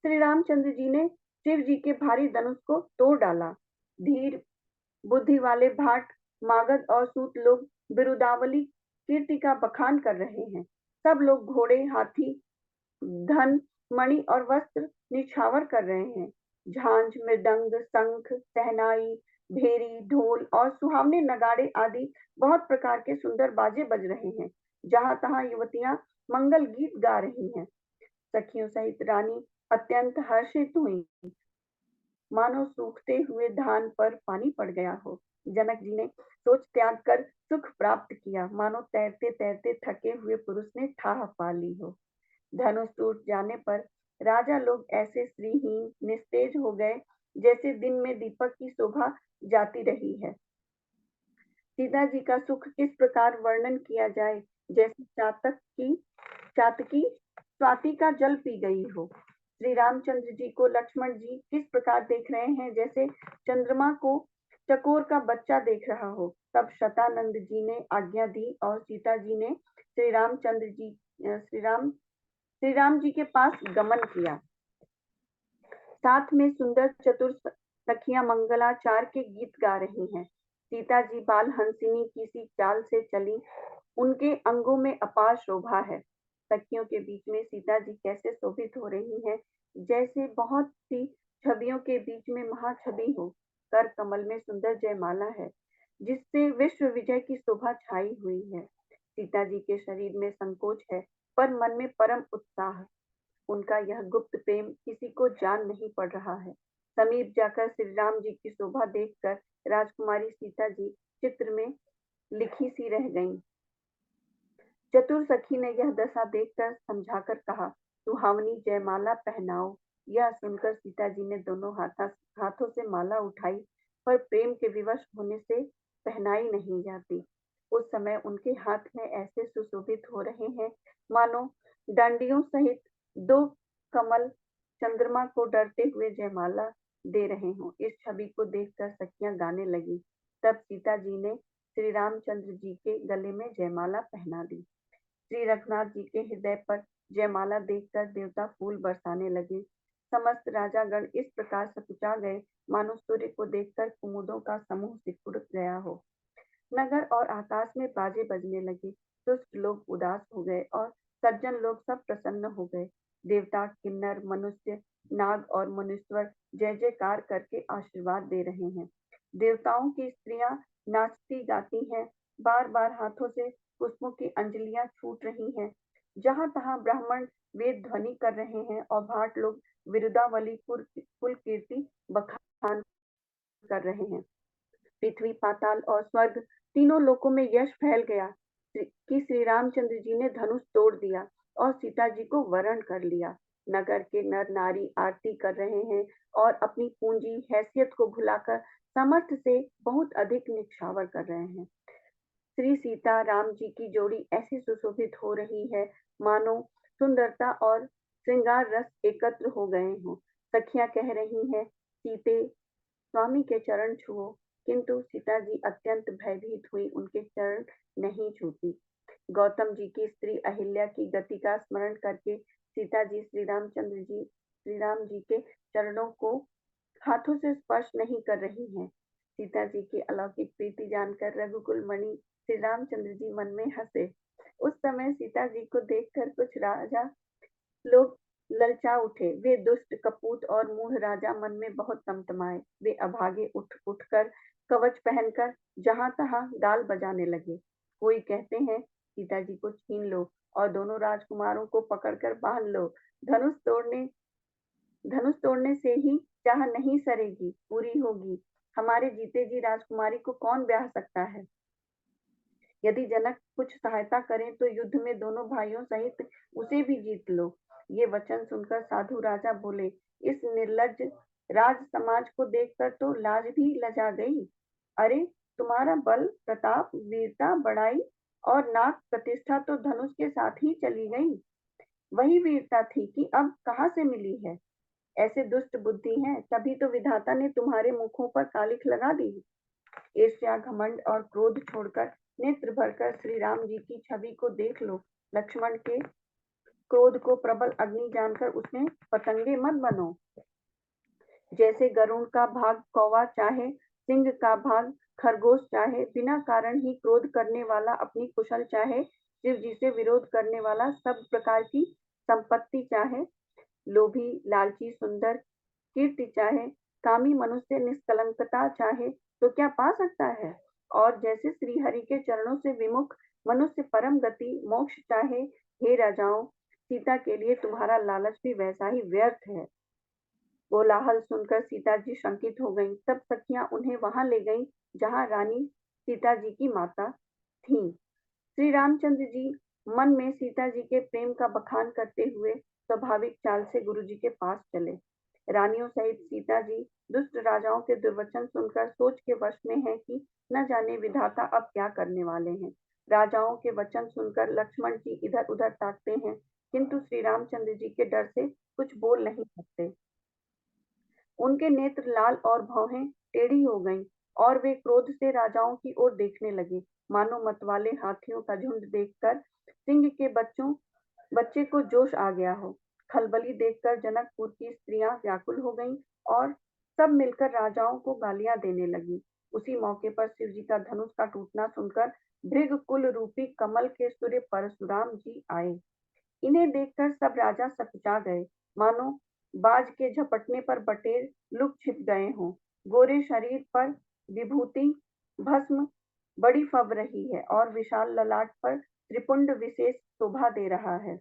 श्री रामचंद्र जी ने शिव जी के भारी धनुष को तोड़ डाला। धीर बुद्धि वाले भाट, मागध और सूत लोग बिरुदावली कीर्ति का बखान कर रहे हैं। सब लोग घोड़े, हाथी, धन, मणि और वस्त्र निछावर कर रहे हैं। झांझ, मृदंग, शंख, सहनाई, भेरी, ढोल और सुहावने नगाड़े आदि बहुत प्रकार के सुंदर बाजे बज रहे हैं। जहां तहां युवतियां मंगल गीत गा रही हैं। सखियों सहित रानी अत्यंत हर्षित हुई, मानो सूखते हुए धान पर पानी पड़ गया हो। जनक जी ने सोच त्याग कर सुख प्राप्त किया, मानो तैरते तैरते थके हुए पुरुष ने ठाह पा ली हो। धनुष टूट जाने पर राजा लोग ऐसे श्रीहीन निस्तेज हो गए, जैसे दिन में दीपक की शोभा जाती रही है। सीता जी का सुख किस प्रकार वर्णन किया जाए, जैसे चातकी स्वाति का जल पी गई हो। श्री रामचंद्र जी को लक्ष्मण जी किस प्रकार देख रहे हैं, जैसे चंद्रमा को चकोर का बच्चा देख रहा हो। तब शतानंद जी ने आज्ञा दी और सीता जी ने श्री राम जी के पास गमन किया। साथ में सुंदर चतुर सखियां मंगलाचार के गीत गा रही हैं। सीता जी बाल हंसिनी की सी चाल से चली, उनके अंगों में अपार शोभा है। सखियों के बीच में सीता जी कैसे शोभित हो रही हैं, जैसे बहुत सी छवियों के बीच में महाछवि हो। कर कमल में सुंदर जयमाला है, जिससे विश्व विजय की शोभा छाई हुई है। सीता जी के शरीर में संकोच है, पर मन में परम उत्साह। उनका यह गुप्त प्रेम किसी को जान नहीं पड़ रहा है। समीप जाकर श्री राम जी की शोभा देखकर राजकुमारी सीता जी चित्र में लिखी सी रह गईं। चतुर सखी ने यह दशा देखकर समझाकर कहा, सुहावनी जयमाला पहनाओ। यह सुनकर सीता जी ने दोनों हाथों से माला उठाई, पर प्रेम के विवश होने से पहनाई नहीं जाती। उस समय उनके हाथ में ऐसे सुशोभित हो रहे हैं, मानो डांडियों सहित दो कमल चंद्रमा को डरते हुए जयमाला दे रहे हों। इस छवि को देखकर सखियां गाने लगी। तब सीता जी ने श्री रामचंद्र जी के गले में जयमाला पहना दी। श्री रघुनाथ जी के हृदय पर जयमाला देखकर देवता फूल बरसाने लगे। समस्त राजागण इस प्रकार सकुचा गए, मानो सूर्य को देखकर कुमुदों का समूह सिकुड़ गया हो। नगर और आकाश में बाजे बजने लगे। दुष्ट लोग उदास हो गए और सज्जन लोग सब प्रसन्न हो गए। देवता, किन्नर, मनुष्य, नाग और मुनीश्वर जय जयकार करके आशीर्वाद दे रहे हैं। देवताओं की स्त्रियां नाचती गाती हैं, बार बार हाथों से पुष्पों की अंजलियां छूट रही हैं। जहां तहां ब्राह्मण वेद ध्वनि कर रहे हैं और भाट लोग विरुदावली कुल कीर्ति बखान कर रहे हैं। पृथ्वी, पाताल और स्वर्ग तीनों लोकों में यश फैल गया कि श्री रामचंद्र जी ने धनुष तोड़ दिया और सीता जी को वरण कर लिया। नगर के नर नारी आरती कर रहे हैं और अपनी पूंजी हैसियत को भुलाकर सामर्थ्य से बहुत अधिक निछावर कर रहे हैं। श्री सीता राम जी की जोड़ी ऐसी सुशोभित हो रही है, मानो सुंदरता और श्रृंगार रस एकत्र हो गए हों। सखियां कह रही हैं, सीते स्वामी के चरण छुओ। किंतु सीता जी अत्यंत भयभीत हुई, उनके चरण नहीं छूती। गौतम जी की स्त्री अहिल्या की गति का स्मरण करके सीता जी श्री राम जी के चरणों को हाथों से स्पर्श नहीं कर रही हैं। सीता जी की अलौकिक प्रीति जानकर रघुकुल मणि श्री रामचंद्र जी मन में हंसे। उस समय सीता जी को देखकर कुछ राजा लोग ललचा उठे। वे दुष्ट, कपूत और मूढ़ राजा मन में बहुत तमतमाए। वे अभागे उठ उठकर कवच पहनकर जहां तहां गाल बजाने लगे। कोई कहते हैं सीता जी को छीन लो और दोनों राजकुमारों को पकड़कर बांध लो। धनुष तोड़ने धनुष तोड़ने से ही चाह नहीं सरेगी, पूरी होगी। हमारे जीते जी राजकुमारी को कौन ब्याह सकता है? यदि जनक कुछ सहायता करें तो युद्ध में दोनों भाइयों सहित उसे भी जीत लो। ये वचन सुनकर साधु राजा बोले, इस निर्लज्ज राज समाज को देखकर तो लाज भी लजा गई। अरे, तुम्हारा बल, प्रताप, वीरता, बड़ाई और नाक प्रतिष्ठा तो धनुष के साथ ही चली गई। वही वीरता थी कि अब कहाँ से मिली है? ऐसे दुष्ट बुद्धि हैं, तभी तो विधाता ने तुम्हारे मुखों पर कालिख लगा दी। ईर्ष्या, घमंड और क्रोध छोड़कर नेत्र भरकर श्री राम जी की छवि को देख लो। लक्ष्मण के क्रोध को प्रबल अग्नि जानकर उसमें पतंगे मत बनो। जैसे गरुड़ का भाग कौवा चाहे, सिंह का भाग खरगोश चाहे, बिना कारण ही क्रोध करने वाला अपनी कुशल चाहे, शिव जी से विरोध करने वाला सब प्रकार की संपत्ति चाहे, लोभी, लालची, सुंदर कीर्ति चाहे, कामी मनुष्य निष्कलंकता चाहे, तो क्या पा सकता है? और जैसे श्री हरि के चरणों से विमुख मनुष्य परम गति मोक्ष चाहे, हे राजाओं, सीता के लिए तुम्हारा लालच भी वैसा ही व्यर्थ है। कोलाहल सुनकर सीता जी शंकित हो गईं। सब सखियां उन्हें वहां ले गईं जहां रानी सीता जी की माता थीं। श्री रामचंद्र जी मन में सीता जी के प्रेम का बखान करते हुए स्वाभाविक चाल से गुरु जी के पास चले। रानियों सहित सीता जी दुष्ट राजाओं के दुर्वचन सुनकर सोच के वश में है कि न जाने विधाता अब क्या करने वाले हैं। राजाओं के वचन सुनकर लक्ष्मण जी इधर उधर ताकते हैं, किंतु श्री रामचंद्र जी के डर से कुछ बोल नहीं सकते। उनके नेत्र लाल और भौहें टेढ़ी हो गईं और वे क्रोध से राजाओं की ओर देखने लगे, मानो मतवाले हाथियों का झुंड देखकर सिंह के बच्चे को जोश आ गया हो। खलबली देखकर जनकपुर की स्त्रियां व्याकुल हो गईं और सब मिलकर राजाओं को गालियां देने लगी। उसी मौके पर शिव जी का धनुष का टूटना सुनकर भृग कुल रूपी कमल के सूर्य परशुराम जी आए। इन्हें देखकर सब राजा सकुचा गए, मानो बाज के झपटने पर बटेर लुक छिप गए हों। गोरे शरीर पर विभूति भस्म बड़ी फब रही है और विशाल ललाट पर त्रिपुंड विशेष शोभा दे रहा है।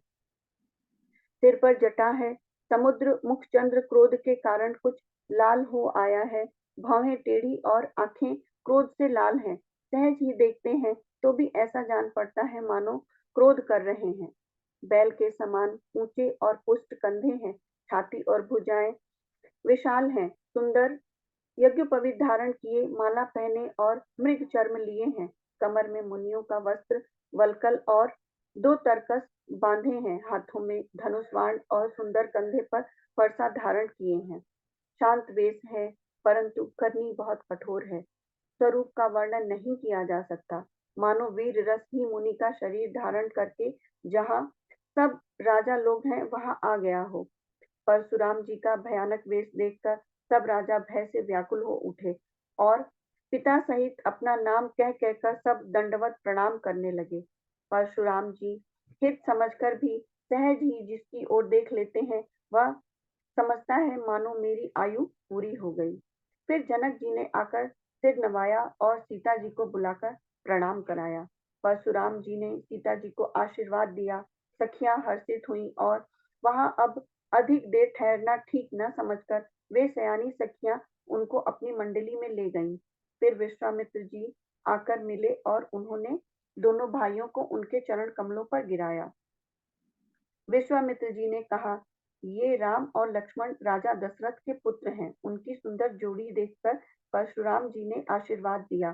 सिर पर जटा है, समुद्र मुख चंद्र क्रोध के कारण कुछ लाल हो आया है। भौहें टेढ़ी और आंखें क्रोध से लाल हैं। सहज ही देखते हैं तो भी ऐसा जान पड़ता है मानो क्रोध कर रहे हैं। बैल के समान ऊंचे और पुष्ट कंधे हैं, छाती और भुजाएं विशाल हैं, सुंदर यज्ञोपवीत धारण किए, माला पहने और मृग चर्म लिए हैं। कमर में मुनियों का वस्त्र वलकल और दो तरकस बांधे हैं, हाथों में धनुष बाण और सुंदर कंधे पर फरसा धारण किए हैं। शांत वेश है, परंतु करनी बहुत कठोर है। स्वरूप का वर्णन नहीं किया जा सकता, मानो वीर रस ही मुनि का शरीर धारण करके जहाँ सब राजा लोग हैं वहां आ गया हो। परशुराम जी का भयानक वेश देखकर सब राजा भय से व्याकुल हो उठे और पिता सहित अपना नाम कह कहकर सब दंडवत प्रणाम करने लगे। परशुराम जी हित समझकर भी सहज ही जिसकी ओर देख लेते हैं वह समझता है मानो मेरी आयु पूरी हो गई। फिर जनक जी ने आकर सिर नवाया और सीता जी को बुलाकर प्रणाम कराया। परशुराम जी ने सीता जी को आशीर्वाद दिया। सखियां हर्षित हुई और वहां अब अधिक देर ठहरना ठीक न समझकर वे सयानी सखियां उनको अपनी मंडली में ले गईं। फिर विश्वामित्र जी आकर मिले और उन्होंने दोनों भाइयों को उनके चरण कमलों पर गिराया। विश्वामित्र जी ने कहा, ये राम और लक्ष्मण राजा दशरथ के पुत्र हैं। उनकी सुंदर जोड़ी देखकर परशुराम जी ने आशीर्वाद दिया।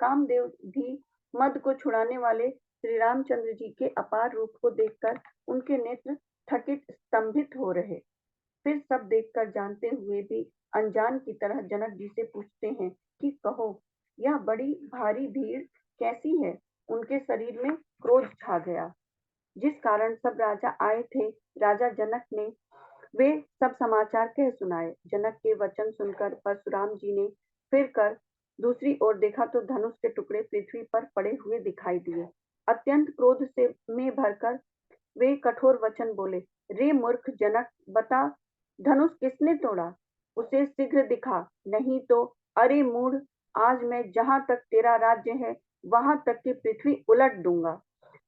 कामदेव भी मद को छुड़ाने वाले श्री रामचंद्र जी के अपार रूप को देखकर उनके नेत्र थकित स्तंभित हो रहे। फिर सब देखकर जानते हुए भी अनजान की तरह जनक जी से पूछते हैं कि कहो, यह बड़ी भारी भीड़ कैसी है? उनके शरीर में क्रोध छा गया, जिस कारण सब राजा आए थे। राजा जनक ने वे सब समाचार कह सुनाए। जनक के वचन सुनकर परशुराम जी ने फिर कर दूसरी ओर देखा तो धनुष के टुकड़े पृथ्वी पर पड़े हुए दिखाई दिए। अत्यंत क्रोध से में भरकर वे कठोर वचन बोले, रे मूर्ख जनक, बता धनुष किसने तोड़ा? उसे शीघ्र दिखा, नहीं तो अरे मूढ़, आज मैं जहां तक तेरा राज्य है वहां तक की पृथ्वी उलट दूंगा।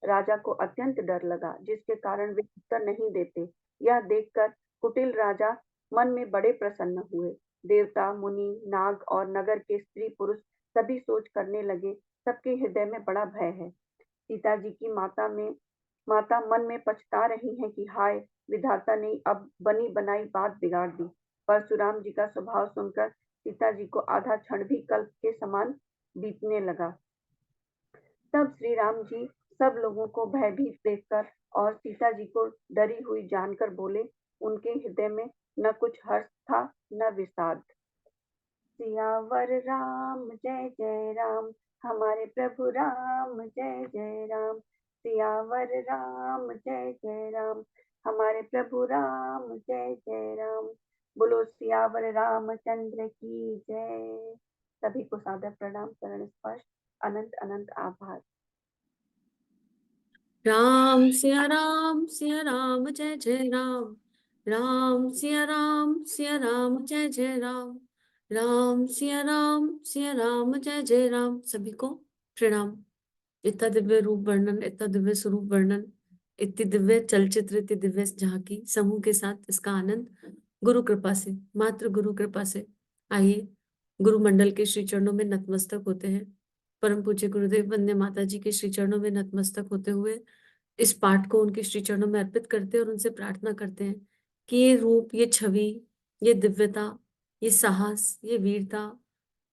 राजा को अत्यंत डर लगा, जिसके कारण वे उत्तर नहीं देते। यह देखकर कुटिल राजा मन में बड़े प्रसन्न हुए। देवता, मुनि, नाग और नगर के स्त्री पुरुष सभी सोच करने लगे, सबके हृदय में बड़ा भय है। सीता जी की माता मन में पछता रही हैं कि हाय, विधाता ने अब बनी बनाई बात बिगाड़ दी। परशुराम जी का स्वभाव सुनकर सीता जी को आधा क्षण भी कल्प के समान बीतने लगा। तब श्री राम जी सब लोगों को भयभीत देखकर और सीता जी को डरी हुई जानकर बोले। उनके हृदय में न कुछ हर्ष था न विषाद। सियावर राम जय जय राम, हमारे प्रभु राम जय जय राम। सियावर राम जय जय राम, हमारे प्रभु राम जय जय राम। बोलो सियावर रामचंद्र की जय। सभी को सादर प्रणाम, चरण स्पर्श, अनंत अनंत आभार। राम सिया राम जय जय राम। राम सिया राम जय जय राम। राम सिया राम जय जय राम। सभी को प्रणाम। इतना दिव्य रूप वर्णन, इतना दिव्य स्वरूप वर्णन, इतनी दिव्य चलचित्र, इतनी दिव्य झांकी समूह के साथ इसका आनंद गुरु कृपा से, मात्र गुरु कृपा से। आइए गुरु मंडल के श्री चरणों में नतमस्तक होते हैं। परम पूज्य गुरुदेव वंदे माता जी के श्री चरणों में नतमस्तक होते हुए इस पाठ को उनके श्री चरणों में अर्पित करते हैं और उनसे प्रार्थना करते हैं कि ये रूप, ये छवि, ये दिव्यता, ये साहस, ये वीरता,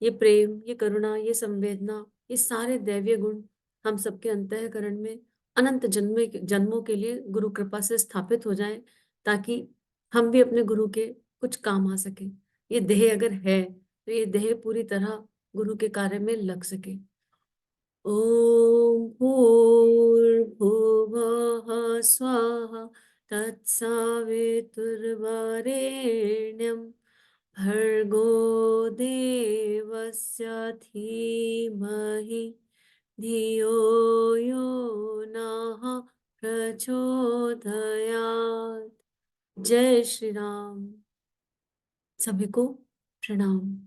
ये प्रेम, ये करुणा, ये संवेदना, ये सारे दैवीय गुण हम सबके अंतःकरण में अनंत जन्मों के लिए गुरु कृपा से स्थापित हो जाएं, ताकि हम भी अपने गुरु के कुछ काम आ सके। ये देह अगर है तो ये देह पूरी तरह गुरु के कार्य में लग सके। ॐ भूर्भुवः स्वः तत्सवितुर्वरेण्यं भर्गो देवस्य धीमहि धियो यो नः प्रचोदयात्। जय श्री राम। सभी को प्रणाम।